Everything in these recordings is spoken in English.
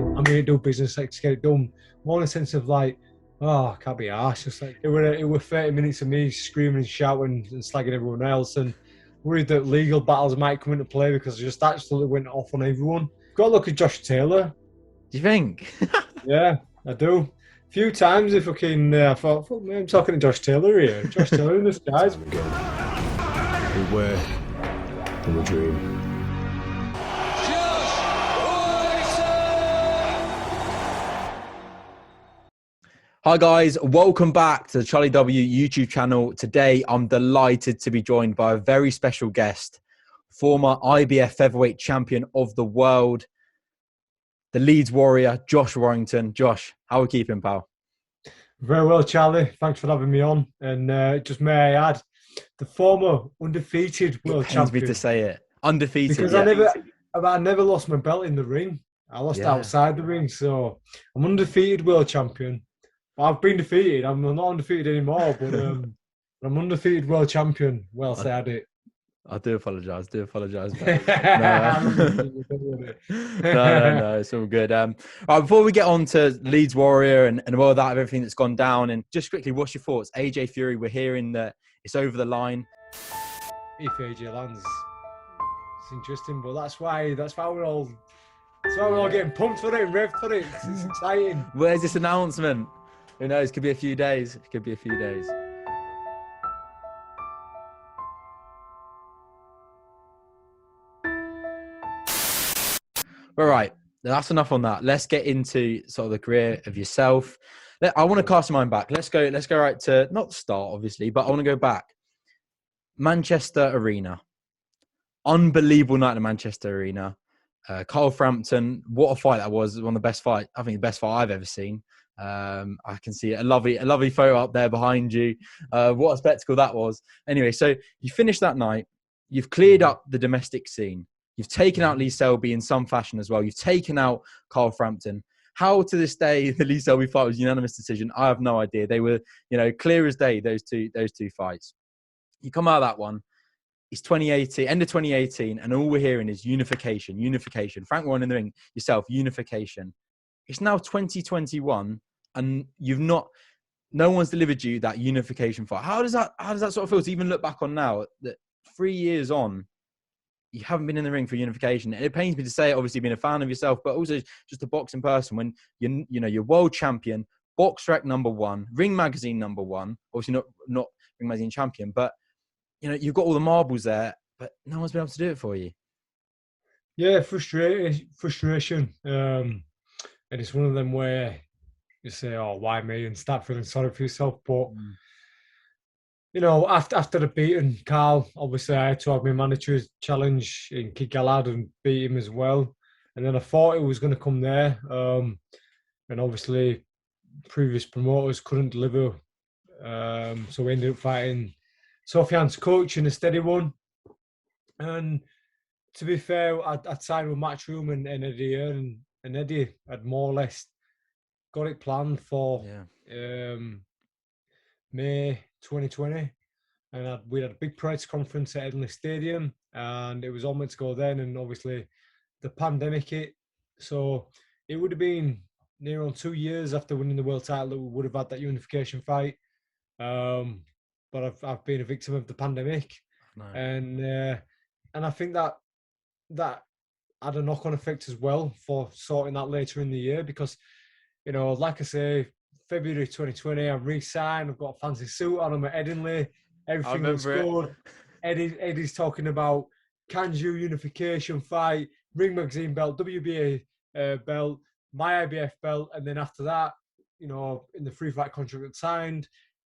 like, I'm here to do business, like, to get it done. More in the sense of like, oh, I can't be arsed. Just like, it were 30 minutes of me screaming and shouting and slagging everyone else, and worried that legal battles might come into play because I just absolutely went off on everyone. Got to look at Josh Taylor. Do you think? Yeah, I do. A few times if I can, I thought, fuck me, I'm talking to Josh Taylor here. Josh Taylor in the skies. We were in the dream. Hi guys, welcome back to the CharlieW YouTube channel. Today I'm delighted to be joined by a very special guest, former IBF Featherweight Champion of the World, the Leeds Warrior, Josh Warrington. Josh, how are we keeping, pal? Very well, Charlie. Thanks for having me on. And just may I add, the former undefeated world champion. It pains me to say it. Undefeated. Because yeah. I never lost my belt in the ring. I lost Yeah. outside the ring. So I'm undefeated world champion. I've been defeated. I'm not undefeated anymore, but I'm undefeated world champion. Well said it. I do apologise. No, it's all good. All right, before we get on to Leeds Warrior and all that, everything that's gone down, and just quickly, what's your thoughts? AJ Fury, we're hearing that it's over the line. If AJ lands, it's interesting, but that's why we're all getting pumped for it and revved for it. It's exciting. Where's this announcement? Who knows? Could be a few days. It could be a few days. All right. That's enough on that. Let's get into sort of the career of yourself. I want to cast your mind back. Let's go right to, not the start, obviously, but I want to go back. Manchester Arena. Unbelievable night in Manchester Arena. Carl Frampton, what a fight that was. One of the best fights, I think the best fight I've ever seen. I can see a lovely photo up there behind you. What a spectacle that was. Anyway, so you finished that night. You've cleared up the domestic scene. You've taken out Lee Selby in some fashion as well. You've taken out Carl Frampton. How to this day the Lee Selby fight was unanimous decision, I have no idea. They were, clear as day, those two fights. You come out of that one. It's 2018, end of 2018, and all we're hearing is unification. Frank Warren in the ring, yourself, unification. It's now 2021, and no one's delivered you that unification fight. How does that sort of feel to even look back on now that 3 years on, you haven't been in the ring for unification? And it pains me to say it, obviously being a fan of yourself, but also just a boxing person, when you're world champion, Box Rec #1, Ring Magazine #1, obviously not Ring Magazine champion, but you've got all the marbles there, but no one's been able to do it for you. Yeah, frustration. And it's one of them where you say, oh, why me? And start feeling sorry for yourself. But, after the beating Carl, obviously I had to have my manager's challenge in Kid Galad and beat him as well. And then I thought it was going to come there. And obviously previous promoters couldn't deliver. So we ended up fighting Sofian's coach in a steady one. And to be fair, I'd signed with Matchroom and Eddie Hearn, and Eddie had more or less got it planned for May 2020. And we had a big press conference at Edinburgh Stadium, and it was all meant to go then. And obviously the pandemic hit. So it would have been near on 2 years after winning the world title that we would have had that unification fight. But I've been a victim of the pandemic, and I think that had a knock-on effect as well for sorting that later in the year, because like I say, February 2020, I'm re-signed. I've got a fancy suit on. I'm at Edinburgh. Everything looks good. Eddie's talking about Can Xu Unification fight, Ring Magazine belt, WBA belt, my IBF belt, and then after that, in the free fight contract that's signed,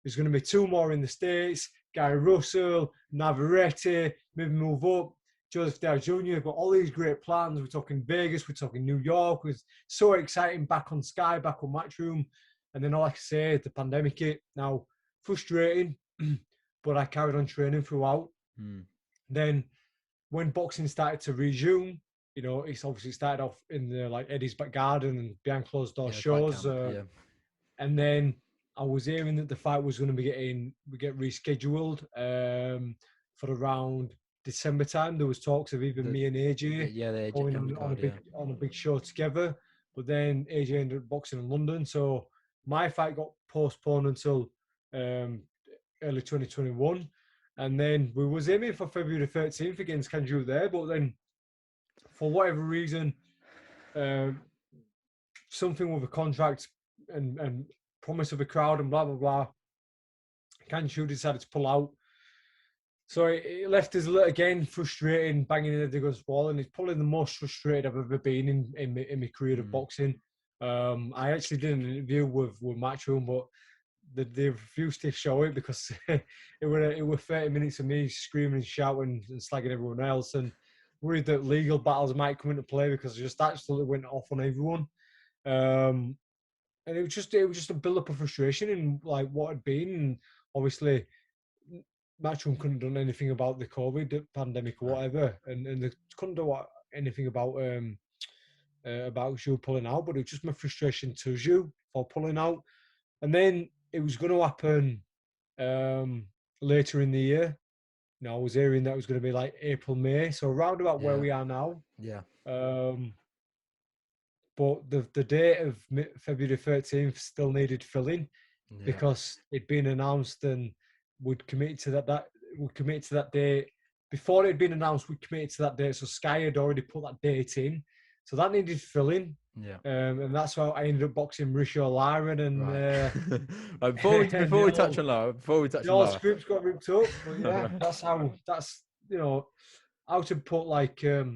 there's going to be 2 more in the States. Gary Russell, Navarrete, maybe move up. Joseph Dale Jr. Got all these great plans. We're talking Vegas. We're talking New York. It was so exciting. Back on Sky, back on Matchroom. And then, like I say, the pandemic hit. Now, frustrating, but I carried on training throughout. Then when boxing started to resume, it's obviously started off in the Eddie's back garden and behind closed door shows. And then I was hearing that the fight was going to get rescheduled for around December time. There was talks of even me and AJ going on a big show together. but then AJ ended up boxing in London. So my fight got postponed until early 2021. And then we was aiming for February 13th against Can Xu there, but then for whatever reason, something with a contract and promise of a crowd and blah, blah, blah, Can Xu decided to pull out. So it left us again frustrating, banging in the against wall, and it's probably the most frustrated I've ever been in my career of boxing. I actually did an interview with Matchroom, but they refused to show it because it were 30 minutes of me screaming and shouting and slagging everyone else, and worried that legal battles might come into play because it just absolutely went off on everyone. And it was just a build up of frustration in like what had been, and obviously Matchroom couldn't have done anything about the COVID pandemic or whatever, and they couldn't do anything about Xu pulling out. But it was just my frustration to Xu for pulling out, and then it was going to happen later in the year. You know, I was hearing that it was going to be like April, May, so around about where we are now. Yeah. But the date of February 13th still needed filling because it'd been announced and we'd committed to that date. Before it had been announced, we committed to that date. So Sky had already put that date in. So that needed filling. Yeah. And that's how I ended up boxing Mauricio Lara. And right, before we touch on Lara, all scripts got ripped up. But yeah, that's how to put like a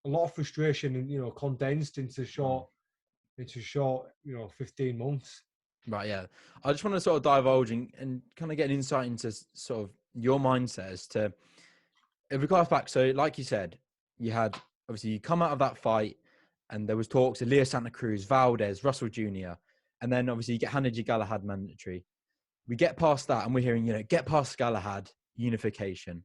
lot of frustration and condensed into short 15 months. Right, yeah. I just want to sort of divulge and kind of get an insight into sort of your mindset as to, if we go back, so like you said, you had, obviously you come out of that fight and there was talks of Leo Santa Cruz, Valdez, Russel Jr. And then obviously you get handed your Galahad mandatory. We get past that and we're hearing, get past Galahad, unification.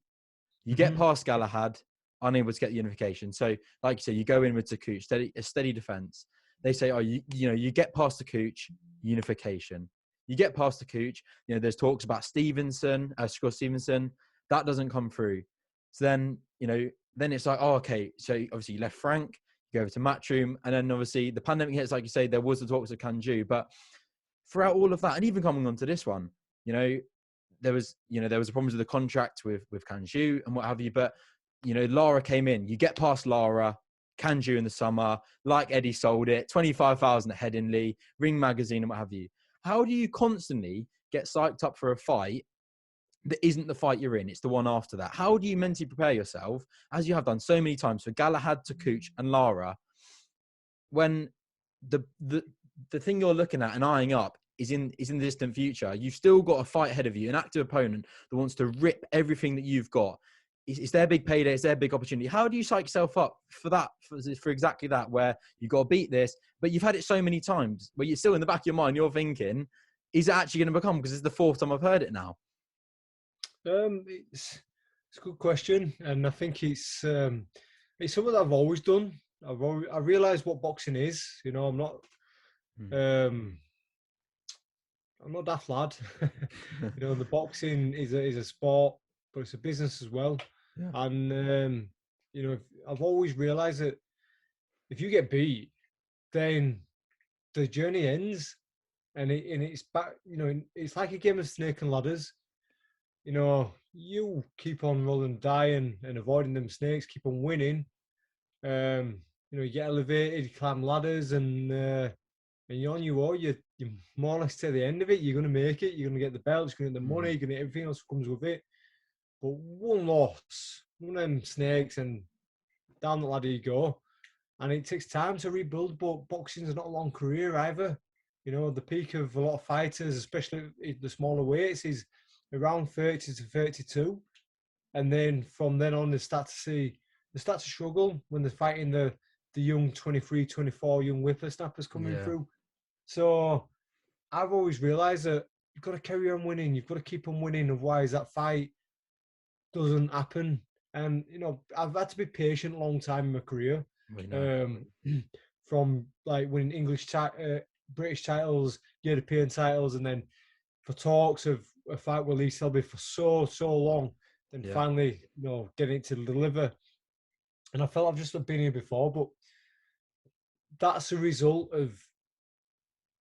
You get past Galahad, unable to get the unification. So like you said, you go in with Takooch, a steady defense. They say, you get past the Cooch, unification. You get past the Cooch, there's talks about Sahkur Stevenson. That doesn't come through. So then, then it's like, okay. So obviously you left Frank, you go over to Matchroom, and then obviously the pandemic hits, like you say, there was the talks of Can Xu. But throughout all of that, and even coming on to this one, there was a problem with the contract with Can Xu and what have you. But, Lara came in. You get past Lara, Can Xu in the summer, like Eddie sold it, 25,000 at Headingley, Ring Magazine and what have you. How do you constantly get psyched up for a fight that isn't the fight you're in? It's the one after that. How do you mentally prepare yourself, as you have done so many times for Galahad, Takooch and Lara, when the thing you're looking at and eyeing up is in the distant future? You've still got a fight ahead of you, an active opponent that wants to rip everything that you've got. It's their big payday. It's their big opportunity. How do you psych yourself up for that, for exactly that, where you've got to beat this, but you've had it so many times where you're still in the back of your mind, you're thinking, is it actually going to become, because it's the fourth time I've heard it now? It's a good question. And I think it's something that I've always done. I realised what boxing is. I'm not daft lad. The boxing is a sport, but it's a business as well. Yeah. And I've always realised that if you get beat, then the journey ends, and it's back. It's like a game of snake and ladders. You keep on rolling die and avoiding them snakes, keep on winning. You get elevated, you climb ladders, and you're on your own. You more or less to the end of it. You're going to make it. You're going to get the belts. You're going to get the money. You're going to get everything else that comes with it. But one loss, one of them snakes, and down the ladder you go. And it takes time to rebuild, but boxing's not a long career either. The peak of a lot of fighters, especially the smaller weights, is around 30 to 32. And then from then on, they start to struggle when they're fighting the young 23, 24 young whippersnappers coming through. So I've always realised that you've got to carry on winning. You've got to keep on winning. Otherwise, that fight doesn't happen. And, I've had to be patient a long time in my career. From like winning English, British titles, European titles, and then for talks of a fight with Lee Selby for so long, then finally, getting it to deliver. And I felt I've just been here before, but that's a result of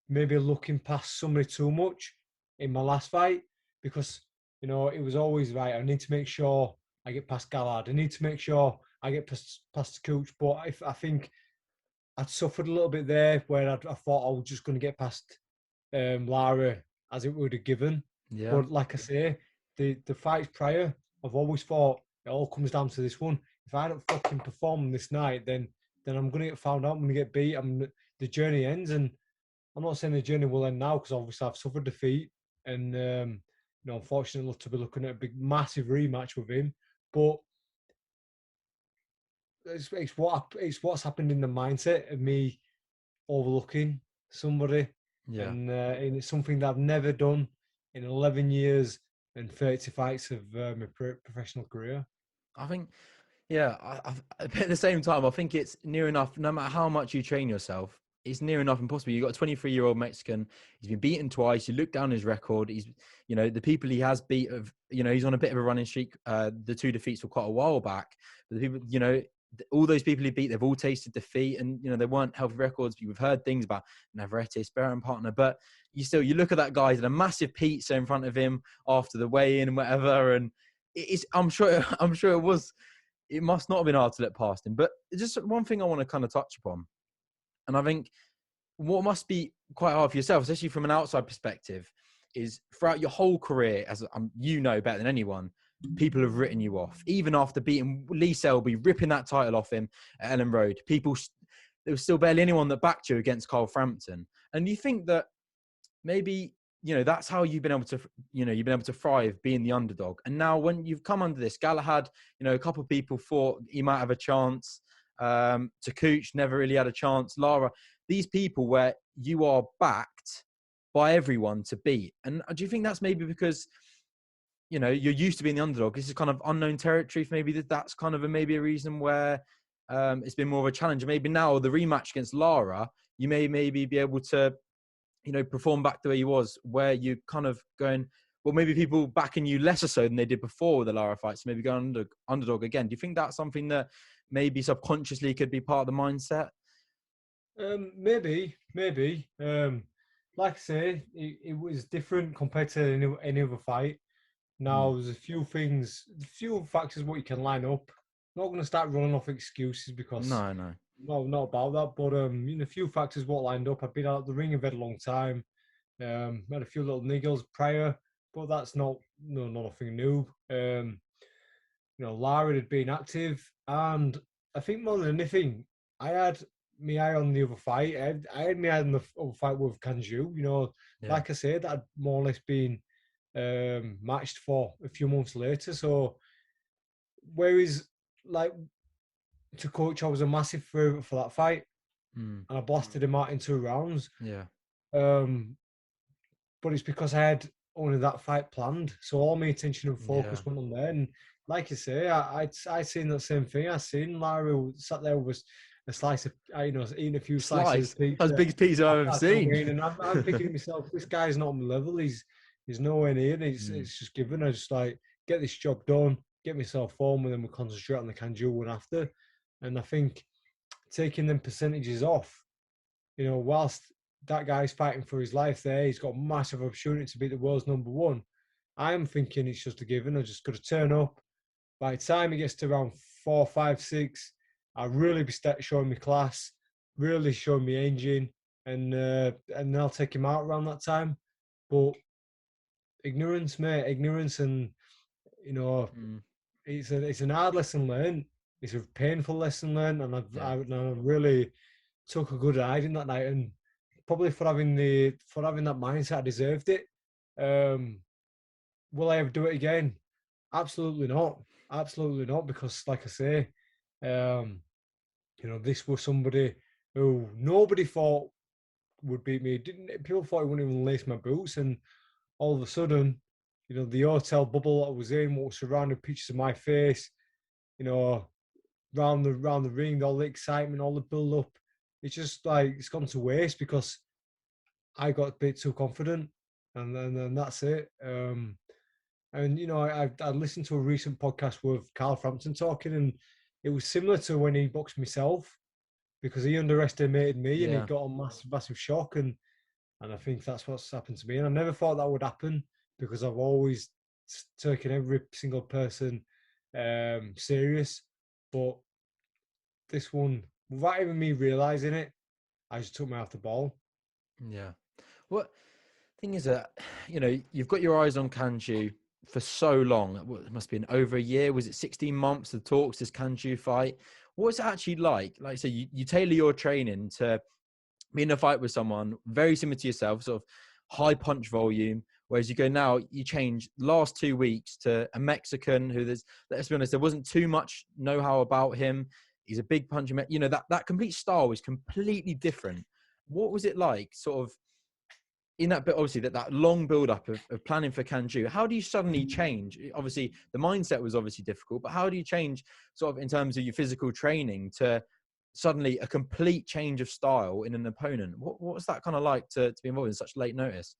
maybe looking past somebody too much in my last fight, because it was always right. I need to make sure I get past Gallard. I need to make sure I get past Cooch. But I think I'd suffered a little bit there where I thought I was just going to get past Lara as it would have given. Yeah. But like I say, the fights prior, I've always thought it all comes down to this one. If I don't fucking perform this night, then I'm going to get found out. I'm going to get beat. The journey ends, and I'm not saying the journey will end now because obviously I've suffered defeat, and unfortunately to be looking at a big, massive rematch with him. But it's what's happened in the mindset of me overlooking somebody, Yeah. and it's something that I've never done in 11 years and 30 fights of my professional career. I think, yeah, but at the same time, I think it's near enough, no matter how much you train yourself, it's near enough impossible. You've got a 23-year-old Mexican. He's been beaten twice. You look down his record. He's, the people he has beat he's on a bit of a running streak. The 2 defeats were quite a while back. But the people, all those people he beat, they've all tasted defeat, and they weren't healthy records. We've heard things about Navarrete, sparring partner, but you look at that guy, he's had a massive pizza in front of him after the weigh-in and whatever, and I'm sure it must not have been hard to let past him. But just one thing I want to kind of touch upon, and I think what must be quite hard for yourself, especially from an outside perspective, is throughout your whole career, as better than anyone, people have written you off. Even after beating Lee Selby, ripping that title off him at Ellen Road, there was still barely anyone that backed you against Carl Frampton. And you think that maybe, that's how you've been able to thrive being the underdog. And now when you've come under this, Galahad, a couple of people thought he might have a chance. To Cooch, never really had a chance. Lara, these people where you are backed by everyone to beat. And do you think that's maybe because, you're used to being the underdog? This is kind of unknown territory. Maybe that's kind of maybe a reason where it's been more of a challenge. Maybe now the rematch against Lara, you may maybe be able to, perform back the way you was, where you kind of going, well, maybe people backing you lesser so than they did before with the Lara fights, maybe going underdog again. Do you think that's something that maybe subconsciously could be part of the mindset? Maybe. Like I say, it was different compared to any other fight. Now, there's a few factors what you can line up. Not going to start running off excuses because No. No, not about that. But a few factors what lined up. I've been out the ring a very long time. Had a few little niggles prior, but that's nothing new. Lara had been active, and I think more than anything, I had my eye on the other fight. I had my eye on the other fight with Can Xu. Like I said, that had more or less been matched for a few months later. So, whereas like to Coach, I was a massive favourite for that fight, and I blasted him out in 2 rounds. Yeah. But it's because I had only that fight planned, so all my attention and focus went on there. And like you say, I seen that same thing. I seen Lara sat there with a slice of, eating a few slices of pizza. That's the biggest pizza I've ever seen. And I'm thinking to myself, this guy's not on my level. He's nowhere near. It's just given. I just get this job done, get myself home, and then we concentrate on the Can Xu one after. And I think taking them percentages off, whilst that guy's fighting for his life there, he's got a massive opportunity to be the world's #1. I'm thinking it's just a given. I just got to turn up. By the time it gets to round 4, 5, 6, I'll really be showing me class, really showing me engine, and I'll take him out around that time. But ignorance, mate, and it's an hard lesson learned. It's a painful lesson learned, and I really took a good ride in that night, and probably for having that mindset, I deserved it. Will I ever do it again? Absolutely not, because like I say, this was somebody who nobody thought would beat me. People thought he wouldn't even lace my boots, and all of a sudden, the hotel bubble I was in, what was surrounding pictures of my face, round the ring, all the excitement, all the build up, it's just it's gone to waste because I got a bit too confident, and then that's it. I listened to a recent podcast with Carl Frampton talking, and it was similar to when he boxed myself. because he underestimated me and he Yeah. got a massive shock. And I think that's what's happened to me. And I never thought that would happen because I've always taken every single person serious. But this one, without even me realizing it, I just took my off the ball. Yeah. What thing is that, you've got your eyes on Can Xu for so long. It must have been over a year. Was it 16 months, the talks, this Can Xu fight? What's it actually like? Like I say, you tailor your training to be in a fight with someone very similar to yourself, sort of high punch volume. Whereas you go now, you change last 2 weeks to a Mexican who let's be honest, there wasn't too much know-how about him. He's a big puncher. That complete style is completely different. What was it like sort of in that bit, obviously, that long build-up of planning for Can Xu? How do you suddenly change? Obviously, the mindset was obviously difficult, but how do you change sort of in terms of your physical training to suddenly a complete change of style in an opponent? What was that kind of like to be involved in such late notice?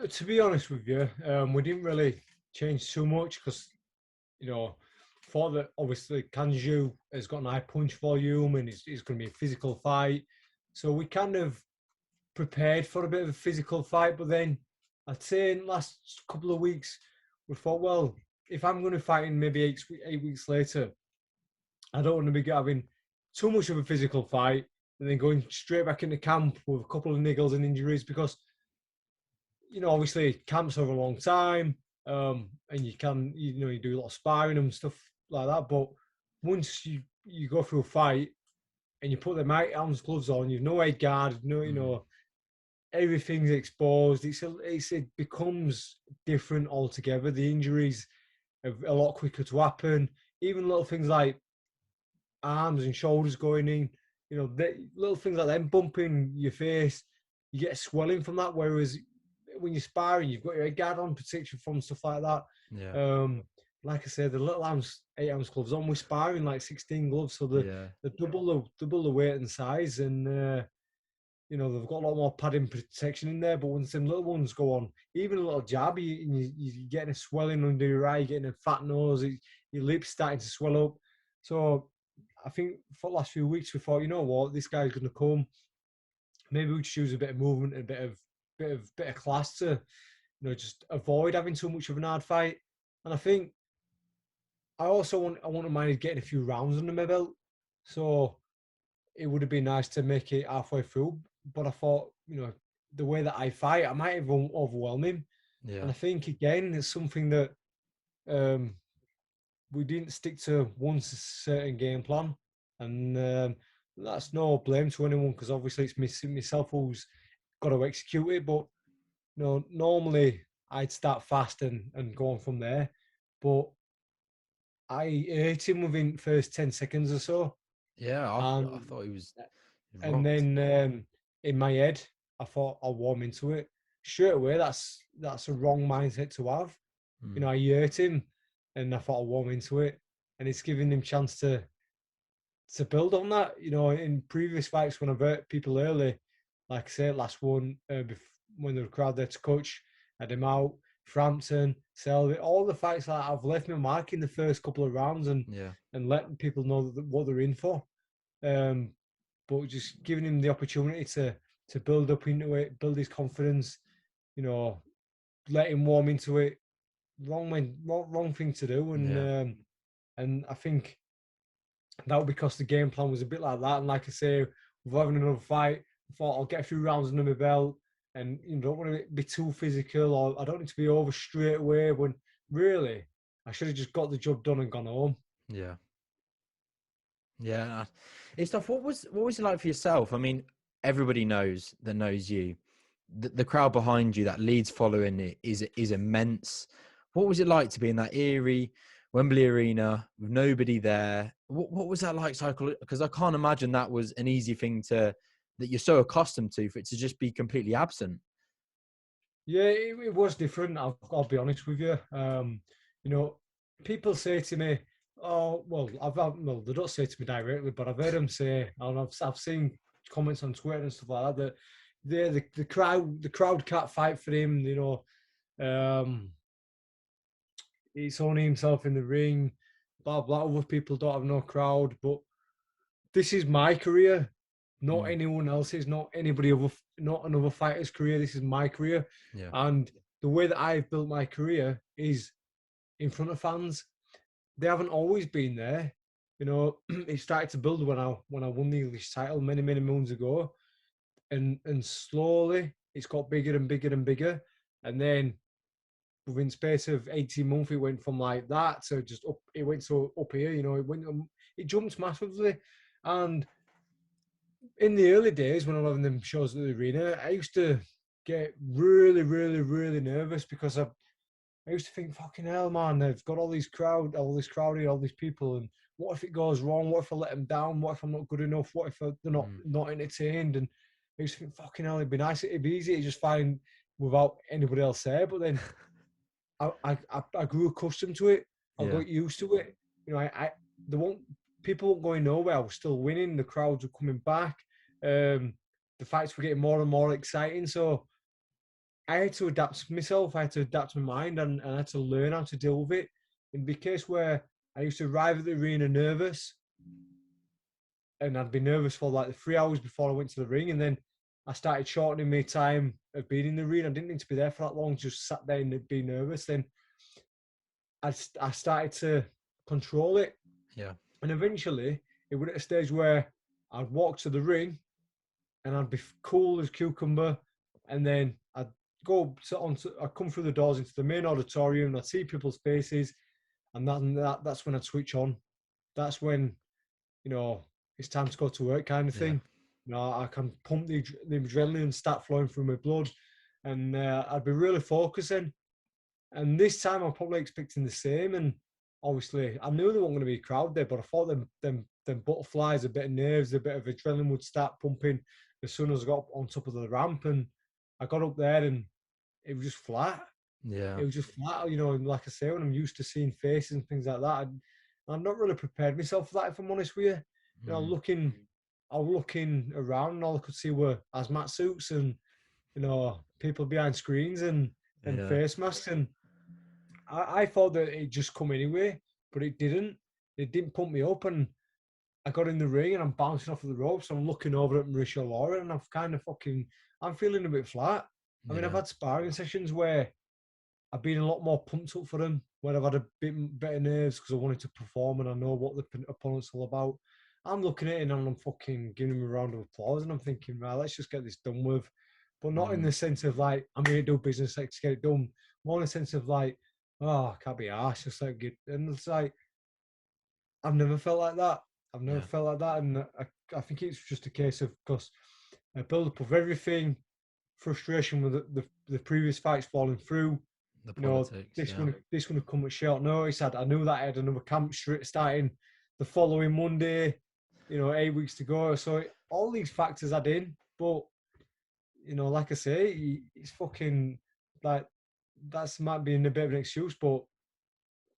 To be honest with you, we didn't really change too much because, thought that obviously Can Xu has got an high punch volume and it's going to be a physical fight. So we kind of prepared for a bit of a physical fight. But then I'd say in the last couple of weeks, we thought, well, if I'm going to fight in maybe 8 weeks later, I don't want to be having too much of a physical fight and then going straight back into camp with a couple of niggles and injuries because, obviously camps over a long time, and you can, you do a lot of sparring and stuff like that. But once you go through a fight and you put the 8-ounce gloves on, you've no head guard, everything's exposed. It becomes different altogether. The injuries are a lot quicker to happen. Even little things like arms and shoulders going in, little things like them bumping your face, you get swelling from that. Whereas when you're sparring, you've got your head guard on, protection from stuff like that. Yeah. Like I said, the little 8-ounce gloves on, we're sparring like 16 gloves, so the double the weight and size, and they've got a lot more padding protection in there. But once them little ones go on, even a little jab, you're getting a swelling under your eye, getting a fat nose, your lips starting to swell up. So I think for the last few weeks we thought, you know what, this guy's going to come. Maybe we just use a bit of movement, a bit of class to, just avoid having too much of an hard fight. And I think I wouldn't mind getting a few rounds under my belt. So it would have been nice to make it halfway through. But I thought, the way that I fight, I might even overwhelm him. Yeah. And I think, again, it's something that we didn't stick to one certain game plan. And that's no blame to anyone because obviously it's myself who's got to execute it. But, normally I'd start fast and go on from there. But I ate him within the first 10 seconds or so. Yeah, I thought he was And then in my head, I thought I'll warm into it. Straight away, that's a wrong mindset to have. I hurt him and I thought I'll warm into it. And it's giving him chance to build on that. In previous fights when I've hurt people early, like I said, last one, when there was a crowd there to coach, had him out, Frampton, Selby, all the fights that I've left my mark in the first couple of rounds and letting people know what they're in for. But just giving him the opportunity to build up into it, build his confidence, let him warm into it. Wrong thing to do. And I think that was because the game plan was a bit like that. And like I say, we're having another fight. I thought I'll get a few rounds under my belt and don't want to be too physical or I don't need to be over straight away when really I should have just got the job done and gone home. Yeah. Yeah. It's tough. What was it like for yourself? I mean, everybody knows you. The crowd behind you, that Leeds following it is immense. What was it like to be in that eerie Wembley Arena with nobody there? What was that like psychologically? Because I can't imagine that was an easy thing that you're so accustomed to for it to just be completely absent. Yeah, it was different. I'll be honest with you. People say to me, "Oh, well, they don't say to me directly, but I've heard them say, and I've seen comments on Twitter and stuff like that the crowd can't fight for him. He's only himself in the ring. Blah blah. Other people don't have no crowd, but this is my career, not anyone else's, not not another fighter's career. This is my career. Yeah. And the way that I've built my career is in front of fans. They haven't always been there. You know, it started to build when I won the English title many moons ago, and slowly it's got bigger and bigger and bigger, and then within space of 18 months, it went from like that to just up. It went so up here, you know. It jumped massively, and in the early days when I was having them shows at the arena, I used to get really nervous because I used to think, fucking hell, man, they've got all this crowd, all these people, and what if it goes wrong? What if I let them down? What if I'm not good enough? What if they're not entertained? And I used to think, fucking hell, it'd be nice, it'd be easy to just find without anybody else there. But then I grew accustomed to it. I got used to it. You know, people weren't going nowhere. I was still winning. The crowds were coming back. The fights were getting more and more exciting. So I had to adapt myself. I had to adapt my mind, and I had to learn how to deal with it. In the case where I used to arrive at the arena nervous, and I'd be nervous for like the 3 hours before I went to the ring, and then I started shortening my time of being in the ring. I didn't need to be there for that long, just sat there and be nervous. Then I started to control it. Yeah. And eventually, it was at a stage where I'd walk to the ring and I'd be cool as cucumber. And then I'd I'd come through the doors into the main auditorium and I'd see people's faces. And that's when I'd switch on. That's when, you know, it's time to go to work kind of thing. You know, I can pump the adrenaline start flowing through my blood, and I'd be really focusing. And this time I'm probably expecting the same. And obviously I knew there wasn't going to be a crowd there, but I thought them butterflies, a bit of nerves, a bit of adrenaline would start pumping as soon as I got up on top of the ramp. And I got up there and it was just flat. Yeah. It was just flat, you know, and like I say, when I'm used to seeing faces and things like that, I'm not really prepared myself for that, if I'm honest with you. You know, I was looking around and all I could see were hazmat suits and, you know, people behind screens and face masks. And I thought that it'd just come anyway, but it didn't. It didn't pump me up. And I got in the ring and I'm bouncing off of the ropes. I'm looking over at Mauricio Lara and I'm feeling a bit flat. I mean, I've had sparring sessions where I've been a lot more pumped up for them, where I've had a bit better nerves because I wanted to perform and I know what the opponent's all about. I'm looking at it and I'm fucking giving him a round of applause and I'm thinking, right, let's just get this done with. But not in the sense of like, I'm here to do business, let's get it done. More in the sense of like, oh, I can't be arsed, just like get. And it's like, I've never felt like that. I've never felt like that. And I think it's just a case of, because a build up of everything, frustration with the previous fights falling through. The politics, this one had come at short notice. I knew that I had another camp starting the following Monday, you know, 8 weeks to go. So all these factors add in. But, you know, like I say, it's fucking like, that's might be a bit of an excuse, but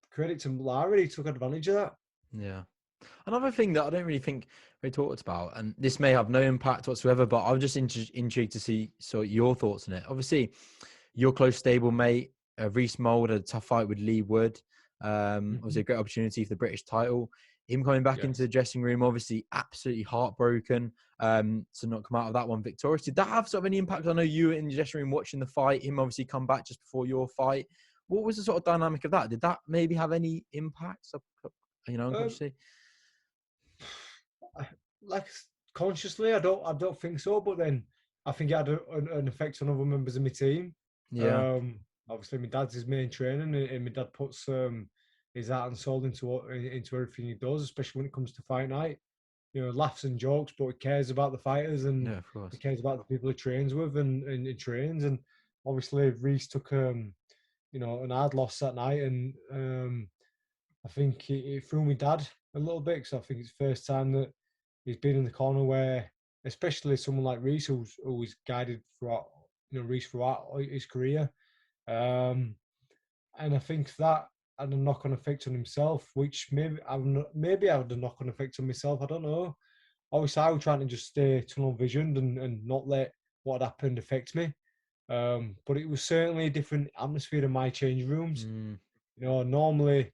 credit to Lara, he took advantage of that. Yeah. Another thing that I don't really think we talked about, and this may have no impact whatsoever, but I'm just intrigued to see your thoughts on it. Obviously, your close stable mate, Reece Mould, had a tough fight with Lee Wood. Obviously, a great opportunity for the British title. Him coming back into the dressing room, obviously absolutely heartbroken to not come out of that one victorious. Did that have sort of any impact? I know you were in the dressing room watching the fight, him obviously come back just before your fight. What was the sort of dynamic of that? Did that maybe have any impact? You know, unconsciously? Like consciously, I don't think so. But then I think it had an effect on other members of my team. Yeah. Obviously, my dad's his main trainer, and my dad puts his heart and soul into everything he does, especially when it comes to fight night. You know, laughs and jokes, but he cares about the fighters and of course. he cares about the people he trains with and he trains. And obviously, Reece took you know, an hard loss that night, and I think it threw my dad a little bit, because I think it's the first time that he's been in the corner where, especially someone like Reece, who's guided throughout, you know, Reece throughout his career. And I think that had a knock-on effect on himself, which maybe I had a knock-on effect on myself. I don't know. Obviously, I was trying to just stay tunnel-visioned and not let what happened affect me. But it was certainly a different atmosphere in my change rooms. You know, normally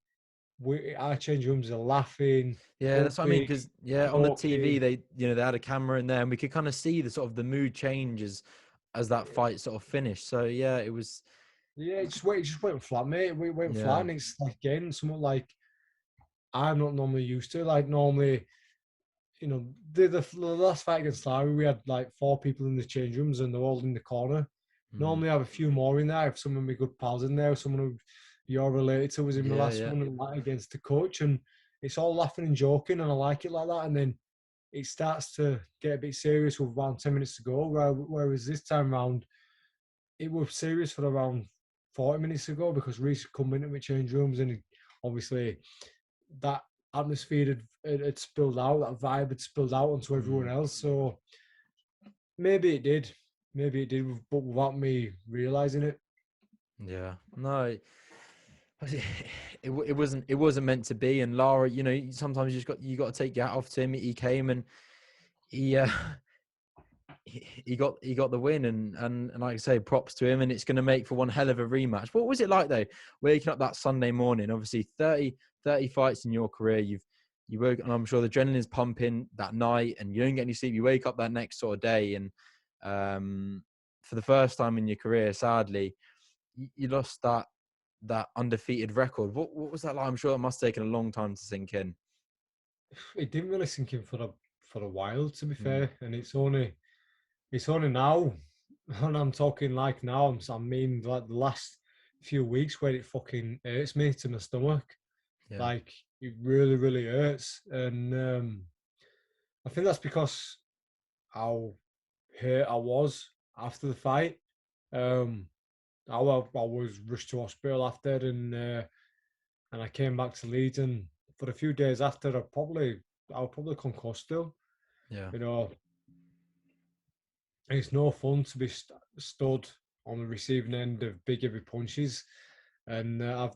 our change rooms are laughing. Yeah, that's what I mean. Jumping, Because on the TV, talking. they had a camera in there, and we could kind of see the sort of the mood changes as that fight sort of finished. So yeah, it was. Yeah, it just went flat, mate. We went flat, Yeah. and it's like again something like I'm not normally used to. Like normally, the last fight against Larry, we had like 4 people in the change rooms, and they're all in the corner. Mm. Normally, I have a few more in there. I have some of my good pals in there. Someone who you're related to was in the Yeah, last yeah. one against the coach, and it's all laughing and joking, and I like it like that. And then it starts to get a bit serious with around 10 minutes to go. Whereas this time round, it was serious for around 40 minutes ago because Reece come into my change rooms, and obviously that atmosphere had spilled out, that vibe had spilled out onto everyone else. So maybe it did, but without me realizing it. Yeah. No. It wasn't meant to be. And Lara, sometimes you got to take your hat off to him. He came and he he got the win, and like I say, props to him. And it's going to make for one hell of a rematch. What was it like though, waking up that Sunday morning? Obviously, 30 fights in your career. You woke, and I'm sure the adrenaline's pumping that night, and you don't get any sleep. You wake up that next sort of day, and for the first time in your career, sadly, you lost that undefeated record. What was that like? I'm sure it must have taken a long time to sink in. It didn't really sink in for a while, to be Mm, fair, and it's only now, and I'm talking like now. I mean, like the last few weeks where it fucking hurts me to my stomach. yeah, Like it really, really hurts, and I think that's because how hurt I was after the fight. Um, I was rushed to hospital after, and I came back to Leeds, and for a few days after, I was probably concussed still. yeah, You know, it's no fun to be stood on the receiving end of big heavy punches, and I've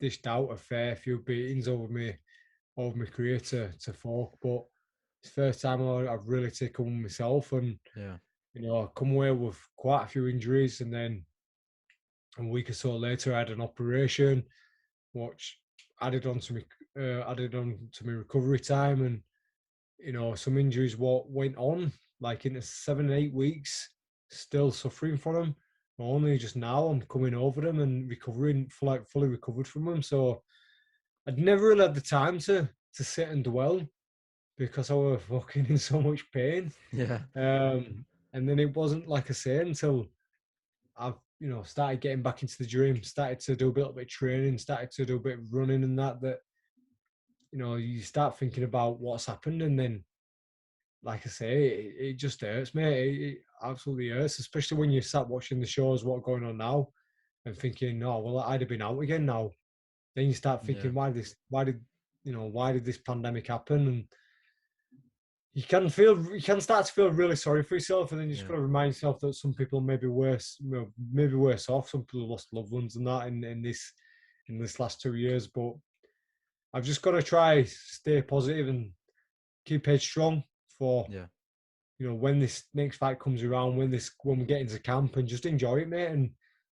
dished out a fair few beatings over my career to folk, but it's the first time I've really taken one myself, and yeah, I come away with quite a few injuries, and then a week or so later, I had an operation, which added on to my recovery time, and some injuries what went on like into 7 8 weeks, still suffering from them. Only just now I'm coming over them and recovering, fully recovered from them. So I'd never really had the time to sit and dwell because I was fucking in so much pain. yeah, And then it wasn't like I say until I've started getting back into the gym, started to do a little bit of training, started to do a bit of running and that you start thinking about what's happened, and then like I say, it just hurts, mate. It absolutely hurts, especially when you start watching the shows, what's going on now, and thinking, oh well, I'd have been out again now. Then you start yeah, thinking, why did this pandemic happen? And you can start to feel really sorry for yourself, and then you just yeah, got to remind yourself that some people may be worse, maybe worse off. Some people have lost loved ones and that in this last 2 years, but I've just got to try stay positive and keep head strong for yeah, when this next fight comes around, when we get into camp, and just enjoy it, mate. And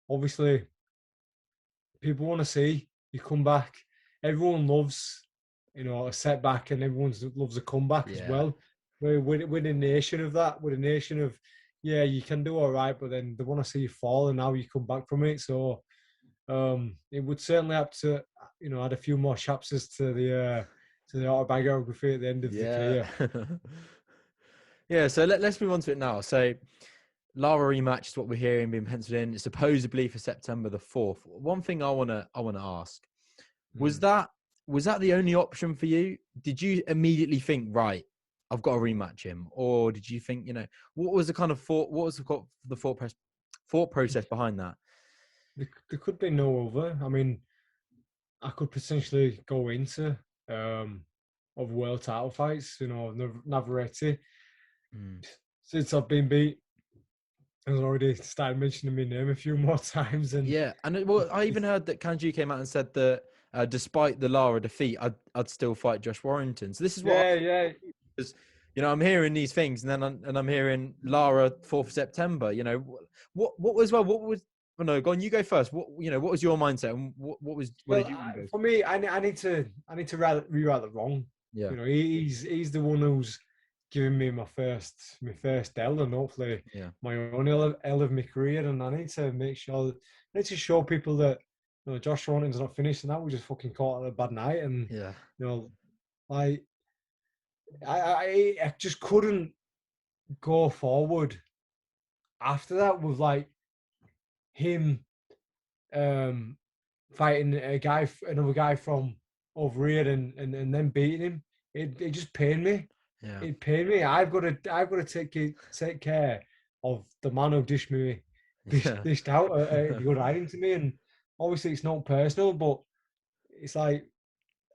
obviously, people want to see you come back. Everyone loves, a setback, and everyone loves a comeback as yeah, well. We're a nation of that. We're a nation of, yeah, you can do all right, but then they want to see you fall, and now you come back from it. So it would certainly have to, add a few more chapters to the autobiography at the end of the yeah. career. Yeah, so let's move on to it now. So Lara rematch is what we're hearing being penciled in, supposedly for September the 4th. One thing I wanna ask, was Mm. that the only option for you? Did you immediately think, right, I've got to rematch him? Or did you think, what was the kind of thought process behind that? There could be no other. I mean, I could potentially go into of world title fights. Navarrete. Mm. Since I've been beat, I've already started mentioning my name a few more times, and Yeah, and I even heard that Can Xu came out and said that despite the Lara defeat, I'd still fight Josh Warrington. So this is what, yeah. because I'm hearing these things, and then I'm hearing Lara 4th of September. What was Oh no, go on. You go first. What was your mindset, and what Well, did you want to go for me, I need to rewrite the wrong. Yeah. You know, he's the one who's given me my first L, and hopefully Yeah. my own L of my career. And I need to make sure, I need to show people that, you know, Josh Warrington's not finished, and that we just fucking caught a bad night. And Yeah. you know, like I just couldn't go forward after that with like him fighting another guy from over here, and then beating him. It just pained me. Yeah. It pained me. I've got to take care of the man who Yeah. dished out a good hiding to me. And obviously it's not personal, but it's like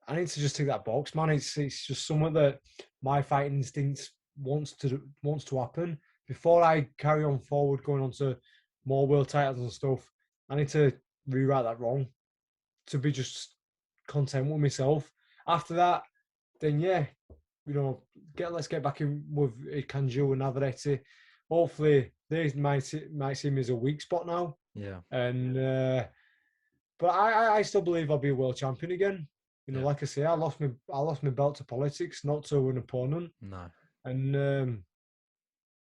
I need to just take that box, man. It's just something that my fighting instinct wants to happen. Before I carry on forward, going on to more world titles and stuff, I need to rewrite that wrong to be just content with myself. After that, then yeah, you know, let's get back in with Can Xu and Navarrete. Hopefully, they might see me as a weak spot now. Yeah. And but I still believe I'll be a world champion again. You know, Yeah. like I say, I lost my belt to politics, not to an opponent. No. And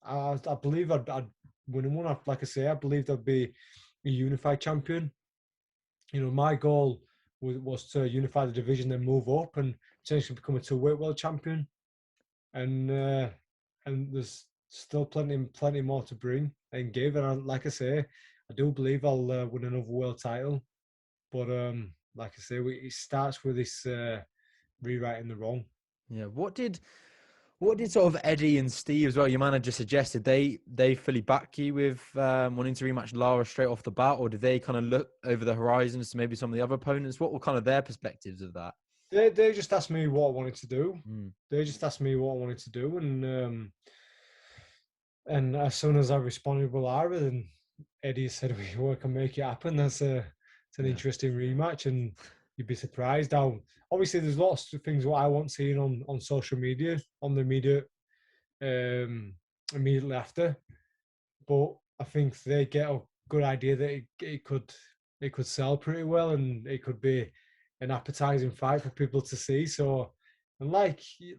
I believe I'd win one. Like I say, I believed I'd be a unified champion. You know, my goal was to unify the division, then move up and potentially become a two-weight world champion. And there's still plenty more to bring and give. And like I say, I do believe I'll win another world title. But like I say, it starts with this rewriting the wrong. Yeah. What did sort of Eddie and Steve as well, your manager, suggested? They fully back you with wanting to rematch Lara straight off the bat, or did they kind of look over the horizons to maybe some of the other opponents? What were kind of their perspectives of that? They just asked me what I wanted to do. Mm. They just asked me what I wanted to do, and as soon as I responded with Lara, then Eddie said we can make it happen. It's an interesting rematch, and you'd be surprised how obviously there's lots of things what I want seeing on social media, on the media immediately after. But I think they get a good idea that it could sell pretty well, and it could be an appetizing fight for people to see. So, and like you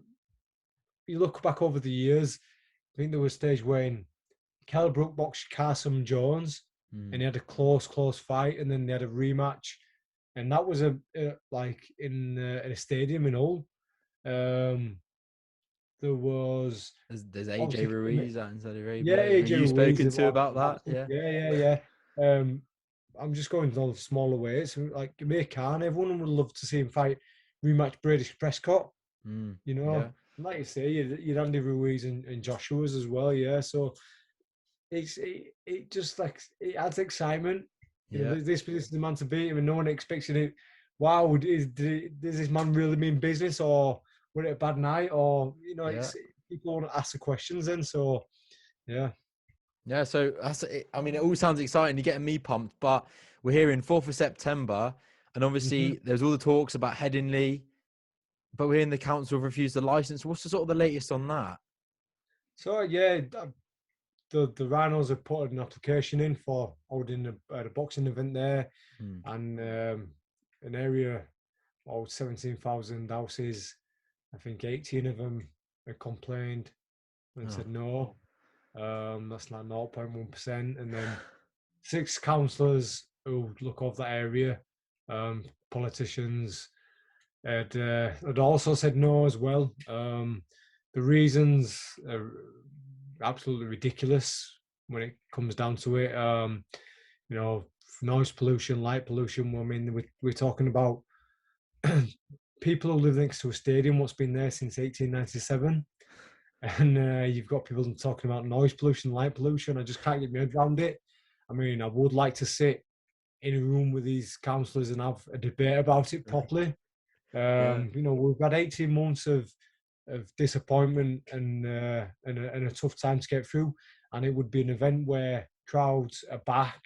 look back over the years, I think there was a stage when Kell Brook boxed Carson Jones, and he had a close fight, and then they had a rematch, and that was like in a stadium in Hull. There was There's AJ Ruiz out in Saudi Arabia. yeah, AJ You've Ruiz spoken to about that, yeah. Yeah. I'm just going to all the smaller weights. Like Amir Khan, everyone would love to see him fight rematch Brady Prescott. You know, Yeah. like you say, you'd Andy Ruiz and Joshua's as well. Yeah, so it just like it adds excitement. You know, this is the man to beat him, and no one expecting it. Wow, does this man really mean business, or was it a bad night, or you know, it's people want to ask the questions. Then, so yeah. Yeah, so that's it. I mean, it all sounds exciting. You're getting me pumped, but we're here in 4th of September, and obviously there's all the talks about Headingley, but we're in the council have refused the license. What's the sort of the latest on that? So yeah, the Rhinos have put an application in for holding a boxing event there, and an area of 17,000 houses. I think 18 of them have complained and said no. That's like 0.1%, and then 6 councillors who look over that area, politicians, had also said no as well. The reasons are absolutely ridiculous when it comes down to it. You know, noise pollution, light pollution. I mean, we're talking about people who live next to a stadium what's been there since 1897. And you've got people talking about noise pollution, light pollution. I just can't get my head around it. I mean, I would like to sit in a room with these councillors and have a debate about it properly. You know, we've had 18 months of disappointment and a tough time to get through, and it would be an event where crowds are back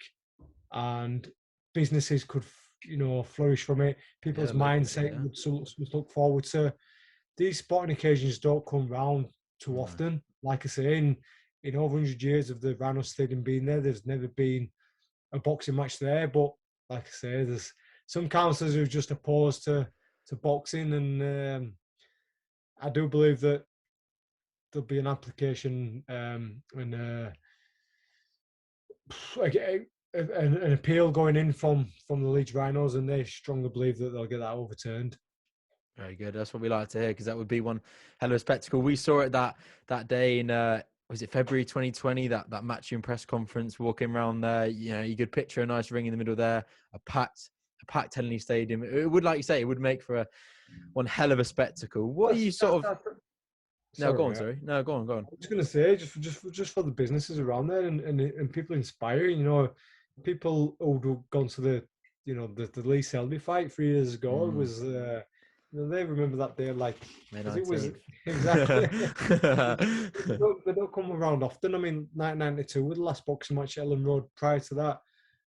and businesses could, you know, flourish from it. People's mindset would look forward to. These sporting occasions don't come round too often. Like I say, in over 100 years of the Rhino Stadium being there, there's never been a boxing match there. But like I say, there's some counsellors who are just opposed to boxing, and I do believe that there'll be an application and an appeal going in from the Leeds Rhinos, and they strongly believe that they'll get that overturned. Very good. That's what we like to hear, because that would be one hell of a spectacle. We saw it that day in was it February 2020? That Matchroom press conference, walking around there. You know, you could picture a nice ring in the middle there, a packed Henley Stadium. It would, like you say, it would make for one hell of a spectacle. What are you sort of? No, go on. Sorry, no, go on. I was going to say, just for the businesses around there, and people inspiring. You know, people who've gone to the Lee Selby fight 3 years ago was. They remember that day like it was exactly. They don't come around often. I mean, 1992 was the last boxing match at Ellen Road. Prior to that,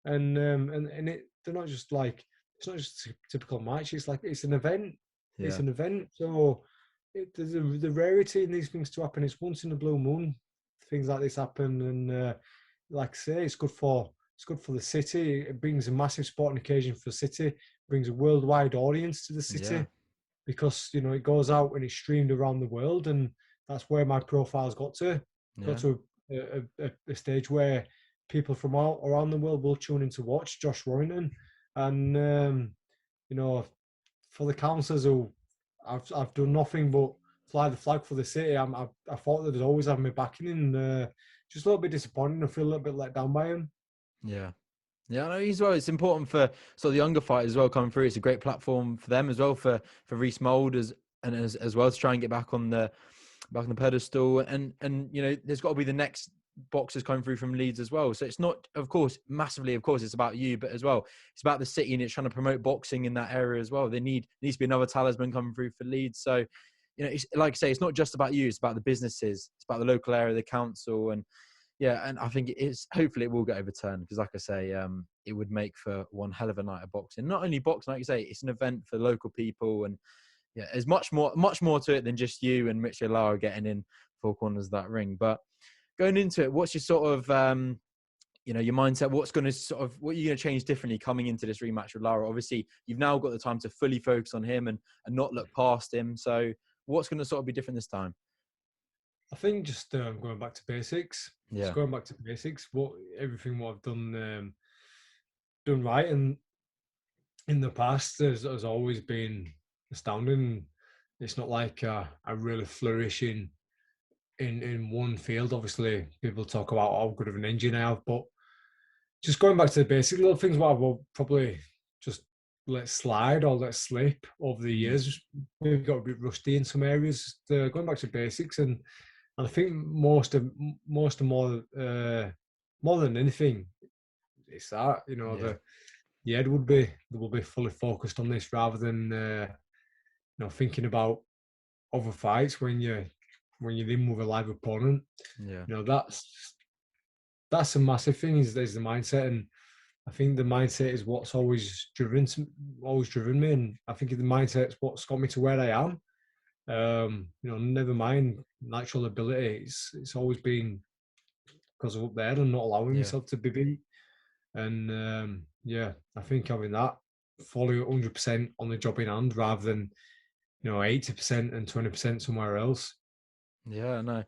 and they're not just like, it's not just a typical match. It's like it's an event. Yeah. It's an event. So the rarity in these things to happen. It's once in a blue moon. Things like this happen, and like I say, it's good for the city. It brings a massive sporting occasion for the city. It brings a worldwide audience to the city. Yeah. Because it goes out and it's streamed around the world, and that's where my profile's got to a stage where people from all around the world will tune in to watch Josh Warrington. And for the counsellors who I've done nothing but fly the flag for the city, I thought that they'd always have me backing, and just a little bit disappointed. I feel a little bit let down by him. Yeah. Yeah, I know as well. It's important for sort of the younger fighters as well coming through. It's a great platform for them as well, for Reece Mould as well, to try and get back on the pedestal. And there's got to be the next boxers coming through from Leeds as well. So it's not, of course, massively, of course, it's about you, but as well, it's about the city, and it's trying to promote boxing in that area as well. Needs to be another talisman coming through for Leeds. So, it's, like I say, it's not just about you. It's about the businesses. It's about the local area, the council, and. Yeah, and I think hopefully it will get overturned, because, like I say, it would make for one hell of a night of boxing. Not only boxing, like you say, it's an event for local people, and yeah, there's much more to it than just you and Mauricio Lara getting in 4 corners of that ring. But going into it, what's your sort of, your mindset? What are you going to change differently coming into this rematch with Lara? Obviously, you've now got the time to fully focus on him and not look past him. So what's going to sort of be different this time? I think just going back to basics. Yeah. Just going back to basics. Everything what I've done right, and in the past has always been astounding. It's not like I really flourish in one field. Obviously, people talk about how good of an engine I have, but just going back to the basic little things, what I will probably just let slide or let slip over the years. We've got a bit rusty in some areas. Going back to basics, and I think more than anything, it's that the head will be fully focused on this, rather than thinking about other fights when you're in with a live opponent. Yeah. That's a massive thing. Is the mindset, and I think the mindset is what's always driven me, and I think the mindset is what's got me to where I am. Never mind natural ability. It's always been because of up there and not allowing myself to be beat. And I think having that fully 100% on the job in hand, rather than 80% and 20% somewhere else. Yeah, no,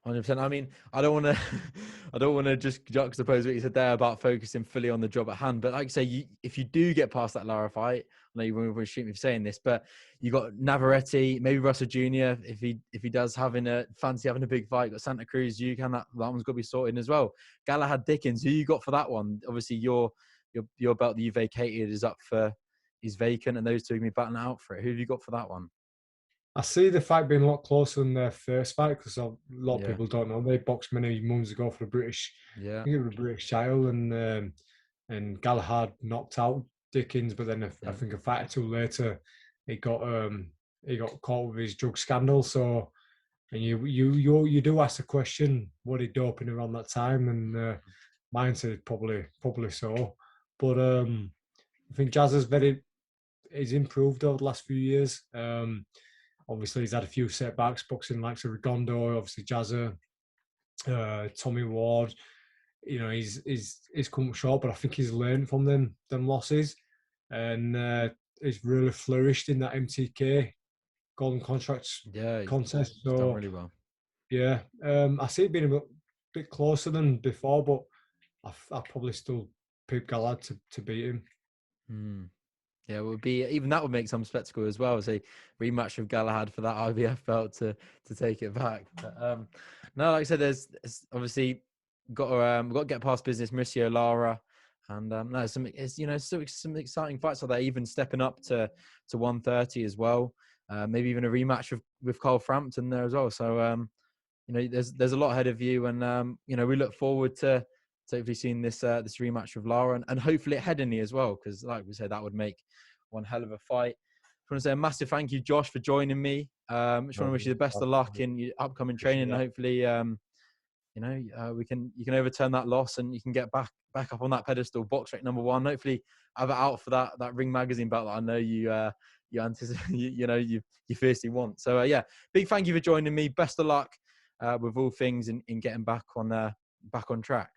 100%. I mean, I don't want to just juxtapose what you said there about focusing fully on the job at hand. But like I say, if you do get past that Lara fight, I know you won't shoot me for saying this, but you got Navarrete, maybe Russel Jnr. If he does fancy having a big fight, got Santa Cruz, that one's got to be sorted as well. Galahad Dickens, who you got for that one? Obviously, your belt that you vacated is vacant, and those two are going to be battling out for it. Who have you got for that one? I see the fight being a lot closer than their first fight, because a lot of people don't know. They boxed many moons ago for the British. I think it was a British title, and Galahad knocked out Dickens, but then I think a fight or two later, he got caught with his drug scandal. So, and you do ask the question, what he doping around that time, and mine said probably so. But I think Jazz he's improved over the last few years. Obviously, he's had a few setbacks, boxing likes of Rigondo, obviously Jazza, Tommy Ward. you know, he's come short, but I think he's learned from them losses, and he's really flourished in that MTK golden contracts Yeah, contest. he's done So really well. yeah, I see it being a bit closer than before, but I probably still pick Galahad to beat him. Yeah, it would be, even that would make some spectacle as well. Say rematch with Galahad for that IBF belt to take it back. But, no, like I said, there's obviously got to get past business Mauricio Lara, and no, it's still some exciting fights like that. Even stepping up to 130 as well. Maybe even a rematch with Carl Frampton there as well. So there's a lot ahead of you, and we look forward to hopefully seeing this rematch with Lara, and hopefully at Headingley as well, because like we said, that would make one hell of a fight. I want to say a massive thank you, Josh, for joining me. Just want to wish you the best of luck in your upcoming training, and hopefully you can overturn that loss and you can get back up on that pedestal, box rec #1. Hopefully have it out for that Ring Magazine belt that I know you anticipate, you fiercely want. So big thank you for joining me. Best of luck with all things in getting back on track.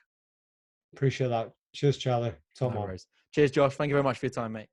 Appreciate that. Cheers, Charlie. Tom No on. worries. Cheers, Josh. Thank you very much for your time, mate.